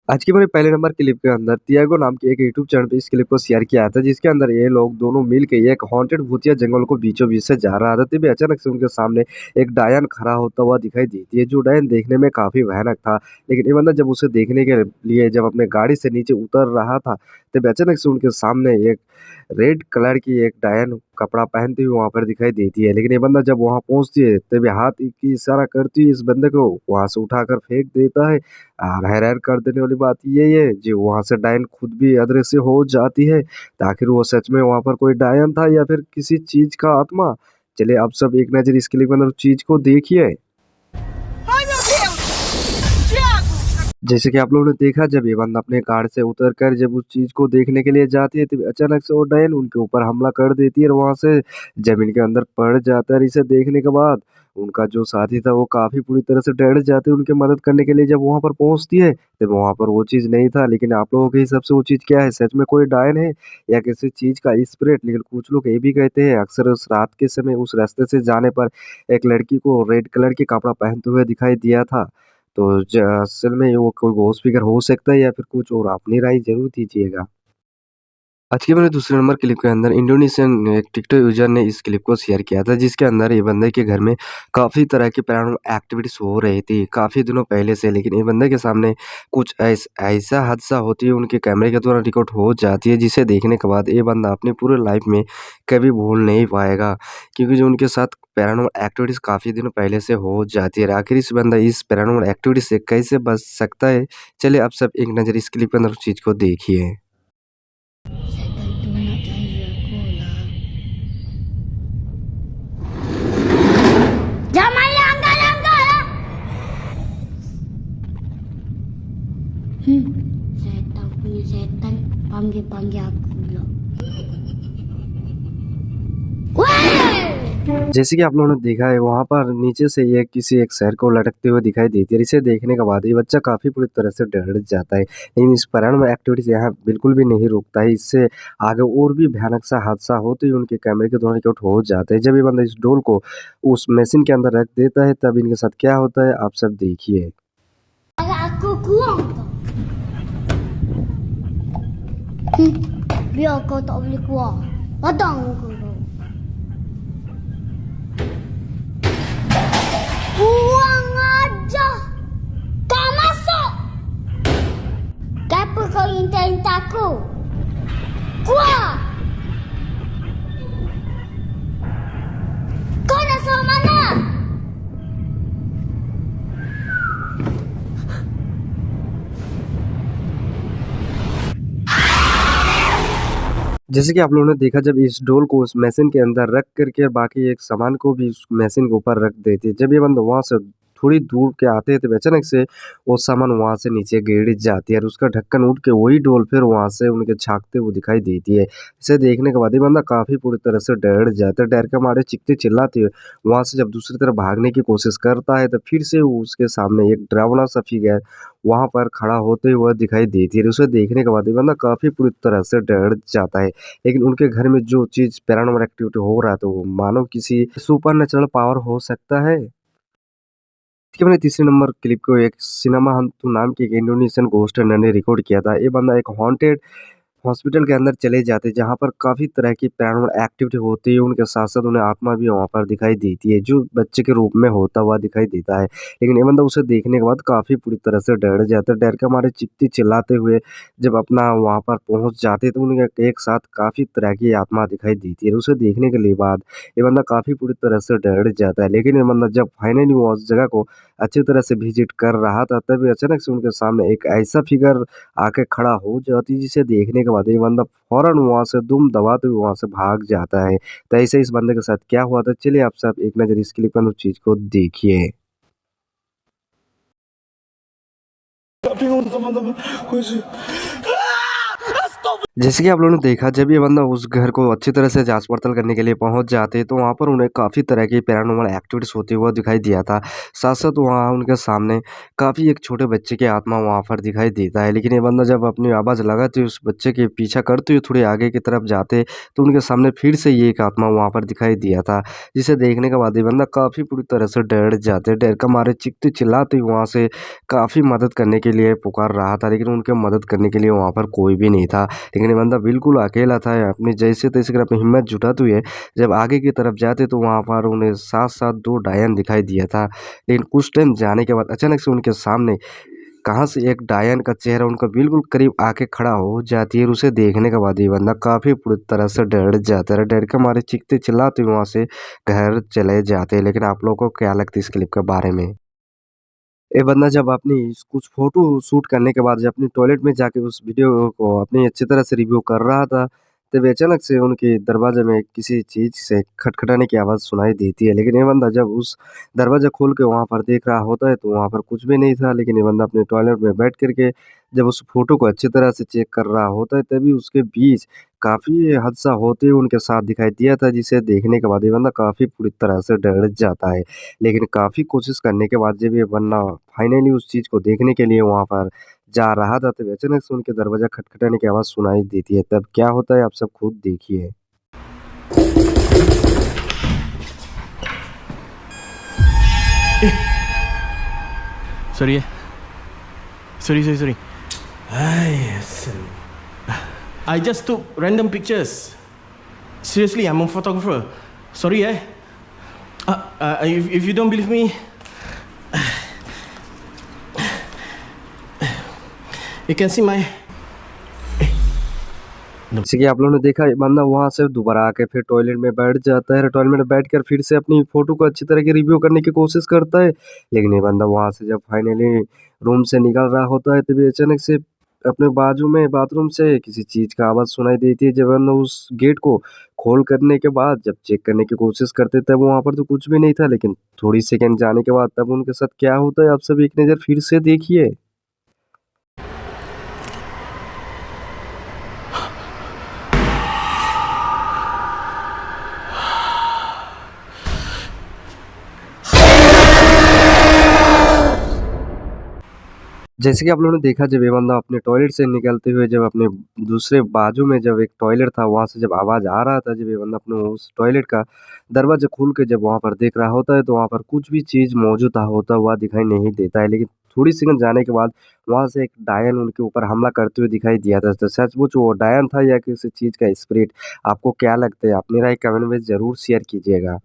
आज की मैंने पहले नंबर क्लिप के अंदर तियागो नाम के एक यूट्यूब चैनल पे इस क्लिप को शेयर किया था, जिसके अंदर ये लोग दोनों मिल के एक हॉन्टेड भूतिया जंगल को बीचों बीच से जा रहा था। तभी अचानक से उनके सामने एक डायन खड़ा होता हुआ दिखाई देती है। जो डायन देखने में काफी भयानक था, लेकिन ये बंदा जब उसे देखने के लिए जब अपने गाड़ी से नीचे उतर रहा था, तभी अचानक से उनके सामने एक रेड कलर की एक डायन कपड़ा पहनती हुई वहां पर दिखाई देती है। लेकिन ये बंदा जब वहां पहुंचती है, तभी हाथ की इशारा करती है इस बंदे को वहां से उठाकर फेंक देता है। हैरान कर देने वाली बात ये है जी, वहाँ से डायन खुद भी अदृश्य हो जाती है। तो आखिर वो सच में वहाँ पर कोई डायन था या फिर किसी चीज का आत्मा? चलिए आप सब एक नज़र इस क्लिप के अंदर चीज को देखिए। जैसे कि आप लोगों ने देखा, जब ये बंदा अपने कार से उतरकर जब उस चीज को देखने के लिए जाती है, तब अचानक से वो डायन उनके ऊपर हमला कर देती है और वहां से जमीन के अंदर पड़ जाता है। और इसे देखने के बाद उनका जो साथी था वो काफी पूरी तरह से डर जाते हैं। उनकी मदद करने के लिए जब वहां पर पहुंचती है, तब वहां पर वो चीज नहीं था। लेकिन आप लोगों के हिसाब से वो चीज क्या है? सच में कोई डायन है या किसी चीज का स्पिरिट? लेकिन कुछ लोग ये भी कहते हैं अक्सर उस रात के समय उस रास्ते से जाने पर एक लड़की को रेड कलर की कपड़ा पहनते हुए दिखाई दिया था। तो असल में वो कोई घोस्ट फिगर हो सकता है या फिर कुछ और? अपनी राय जरूर दीजिएगा। आज के मैंने दूसरे नंबर क्लिप के अंदर इंडोनेशियन एक टिकटॉक यूजर ने इस क्लिप को शेयर किया था, जिसके अंदर ये बंदे के घर में काफ़ी तरह की पैरानॉर्मल एक्टिविटीज़ हो रही थी काफ़ी दिनों पहले से। लेकिन ये बंदे के सामने कुछ ऐसा हादसा होती है, उनके कैमरे के द्वारा रिकॉर्ड हो जाती है, जिसे देखने के बाद ये बंदा अपनी पूरे लाइफ में कभी भूल नहीं पाएगा। क्योंकि जो उनके साथ पैरानॉर्मल एक्टिविटीज़ काफ़ी दिनों पहले से हो जाती है। आखिर इस बंदा इस पैरानॉर्मल एक्टिविटी से कैसे बच सकता है? चलिए आप सब एक नज़र इस क्लिप के अंदर उस चीज़ को देखिए। Setan tu nak cari aku lah. Jangan langgar-langgar lah. Setan punya setan panggil-panggil aku lah. जैसे कि आप लोगों ने देखा है, वहाँ पर नीचे से ये किसी एक शहर को लटकते हुए दिखाई देती है। इसे देखने के बाद ये बच्चा काफ़ी पूरी तरह से डर जाता है। लेकिन इस पैरानॉर्मल एक्टिविटीज़ यहाँ बिल्कुल भी नहीं रुकता है। इससे आगे और भी भयानक सा हादसा होते ही उनके कैमरे के द्वारा रिकॉर्ड हो जाते हैं। जब ये बंदा इस डोल को उस मशीन के अंदर रख देता है, तब इनके साथ क्या होता है आप सब देखिए। Agak aku kurang tau. Biar kau tak boleh keluar. Padang muka kau. Kurang ajar. Kau masuk. Kenapa kau intai-intai aku? Keluar. Kau nak suruh mana? जैसे कि आप लोगों ने देखा, जब इस डोल को उस मशीन के अंदर रख करके बाकी एक सामान को भी उस मशीन के ऊपर रख देती है। जब ये बंदा वहाँ से थोड़ी दूर के आते हैं, तो अचानक से वो सामान वहाँ से नीचे गिर जाती है और उसका ढक्कन उठ के वही डोल फिर वहाँ से उनके झाँकते हुए दिखाई देती है। इसे देखने के बाद ये बंदा काफ़ी पूरी तरह से डर जाता है। डर के मारे चीखते चिल्लाते हुए वहाँ से जब दूसरी तरफ भागने की कोशिश करता है, तो फिर से वो उसके सामने एक डरावना सा फिगर वहाँ पर खड़ा होते हुए दिखाई देती है। उसे देखने के बाद ये बंदा काफ़ी पूरी तरह से डर जाता है। लेकिन उनके घर में जो चीज़ पैरानॉर्मल एक्टिविटी हो रहा है, तो वो मानो किसी सुपरनैचुरल पावर हो सकता है। इसके मैंने तीसरे नंबर क्लिप को एक सिनेमा हंतु नाम की एक इंडोनेशियन घोस्ट रनर ने रिकॉर्ड किया था। ये बंदा एक हॉन्टेड हॉस्पिटल के अंदर चले जाते हैं, जहाँ पर काफ़ी तरह की पैरानॉर्मल एक्टिविटी होती है। उनके साथ-साथ उन्हें आत्मा भी वहाँ पर दिखाई देती है, जो बच्चे के रूप में होता हुआ दिखाई देता है। लेकिन ये बंदा उसे देखने के बाद काफ़ी पूरी तरह से डर जाता है। डर के मारे चीखते-चिल्लाते हुए जब अपना वहाँ पर पहुँच जाते हैं, तो उन्हें एक साथ काफ़ी तरह की आत्मा दिखाई देती है। उसे देखने के लिए बाद ये बंदा काफ़ी पूरी तरह से डर जाता है। लेकिन ये बंदा जब फाइनली वो उस जगह को अच्छी तरह से विज़िट कर रहा था, तभी अचानक से उनके सामने एक ऐसा फिगर आके खड़ा हो जाती है, जिसे देखने के बाद ये बंदा फ़ौरन वहाँ से दुम दबाते हुए वहाँ से भाग जाता है। तो ऐसे इस बंदे के साथ क्या हुआ था? चलिए आप सब एक नज़र इस क्लिप में उस चीज़ को देखिए। जैसे कि आप लोगों ने देखा जब ये बंदा उस घर को अच्छी तरह से जाँच-पड़ताल करने के लिए पहुँच जाते हैं, तो वहाँ पर उन्हें काफ़ी तरह की पैरानॉर्मल एक्टिविटीज़ होते हुआ दिखाई दिया था। साथ-साथ वहाँ उनके सामने काफ़ी एक छोटे बच्चे की आत्मा वहाँ पर दिखाई देता है। लेकिन ये बंदा जब अपनी आवाज़ लगाते उस बच्चे के पीछा करते हुए थोड़ी आगे की तरफ जाते, तो उनके सामने फिर से ये एक आत्मा वहाँ पर दिखाई दिया था। जिसे देखने के बाद ये बंदा काफ़ी पूरी तरह से डर जाते, डर के मारे चीखते-चिल्लाते वहाँ से काफ़ी मदद करने के लिए पुकार रहा था, लेकिन उनके मदद करने के लिए वहाँ पर कोई भी नहीं था। लेकिन ये बंदा बिल्कुल अकेला था, अपनी जैसे-तैसे करके अपनी हिम्मत जुटाते हुए जब आगे की तरफ जाते तो वहाँ पर उन्हें साथ-साथ 2 डायन दिखाई दिया था। लेकिन कुछ टाइम जाने के बाद अचानक से उनके सामने कहाँ से एक डायन का चेहरा उनका बिल्कुल करीब आके खड़ा हो जाती है और उसे देखने के बाद ये बंदा काफ़ी पूरी तरह से डर जाता है। डर के मारे चीखते-चिल्लाते वहाँ से घर चले जाते हैं। लेकिन आप लोगों को क्या लगता है इस क्लिप के बारे में? ये बंदा जब अपनी कुछ फ़ोटो शूट करने के बाद जब अपनी टॉयलेट में जाके उस वीडियो को अपनी अच्छी तरह से रिव्यू कर रहा था, तभी अचानक से उनके दरवाज़े में किसी चीज़ से खटखटाने की आवाज़ सुनाई देती है। लेकिन ये बंदा जब उस दरवाज़ा खोल के वहाँ पर देख रहा होता है, तो वहाँ पर कुछ भी नहीं था। लेकिन ये बंदा अपने टॉयलेट में बैठ कर के जब उस फ़ोटो को अच्छी तरह से चेक कर रहा होता है, तभी उसके बीच काफ़ी हादसा होते हुए उनके साथ दिखाई दिया था, जिसे देखने के बाद ये बंदा काफ़ी पूरी तरह से डर जाता है। लेकिन काफ़ी कोशिश करने के बाद जब ये बंदा फाइनली उस चीज़ को देखने के लिए वहाँ पर जा रहा था, तब अचानक से उनके दरवाज़ा खटखटाने की आवाज़ सुनाई देती है। तब क्या होता है आप सब खुद देखिए। Sorry eh. Sorry. Yes. I just took random pictures. Seriously, I'm a photographer. Sorry eh. If you don't believe me, you can see my. जैसे कि आप लोगों ने देखा ये बंदा वहाँ से दोबारा आके फिर टॉयलेट में बैठ जाता है। टॉयलेट में बैठकर फिर से अपनी फ़ोटो को अच्छी तरह की रिव्यू करने की कोशिश करता है। लेकिन ये बंदा वहाँ से जब फाइनली रूम से निकल रहा होता है, तभी अचानक से अपने बाजू में बाथरूम से किसी चीज़ का आवाज़ सुनाई देती है। जब बंदा उस गेट को खोल करने के बाद जब चेक करने की कोशिश करते तब वहाँ पर तो कुछ भी नहीं था। लेकिन थोड़ी सेकंड जाने के बाद तब उनके साथ क्या होता है आप सब एक नज़र फिर से देखिए। जैसे कि आप लोगों ने देखा जब ये बंदा अपने टॉयलेट से निकलते हुए जब अपने दूसरे बाजू में जब एक टॉयलेट था वहाँ से जब आवाज़ आ रहा था, जब ये बंदा अपने उस टॉयलेट का दरवाज़ा खोल के जब वहाँ पर देख रहा होता है, तो वहाँ पर कुछ भी चीज़ मौजूद होता हुआ दिखाई नहीं देता है। लेकिन थोड़ी सेकंड जाने के बाद वहाँ से एक डायन उनके ऊपर हमला करते हुए दिखाई दिया था। तो सचमुच वो डायन था या किसी चीज़ का स्पिरिट? आपको क्या लगता है? अपनी राय कमेंट में ज़रूर शेयर कीजिएगा।